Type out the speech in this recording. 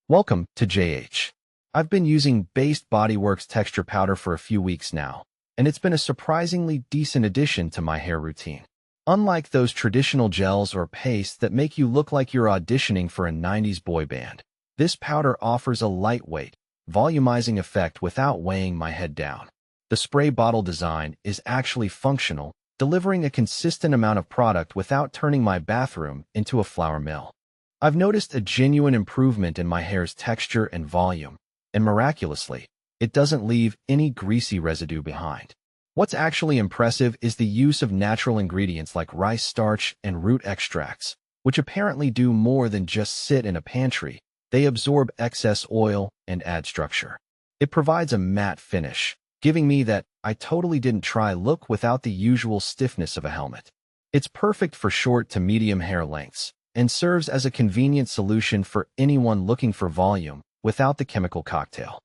Welcome to JH. I've been using Based Bodyworks texture powder for a few weeks now, and it's been a surprisingly decent addition to my hair routine. Unlike those traditional gels or pastes that make you look like you're auditioning for a 90s boy band, this powder offers a lightweight, volumizing effect without weighing my head down. The spray bottle design is actually functional, delivering a consistent amount of product without turning my bathroom into a flour mill. I've noticed a genuine improvement in my hair's texture and volume, and miraculously, it doesn't leave any greasy residue behind. What's actually impressive is the use of natural ingredients like rice starch and root extracts, which apparently do more than just sit in a pantry. They absorb excess oil and add structure. It provides a matte finish, giving me that I totally didn't try look without the usual stiffness of a helmet. It's perfect for short to medium hair lengths, and serves as a convenient solution for anyone looking for volume without the chemical cocktail.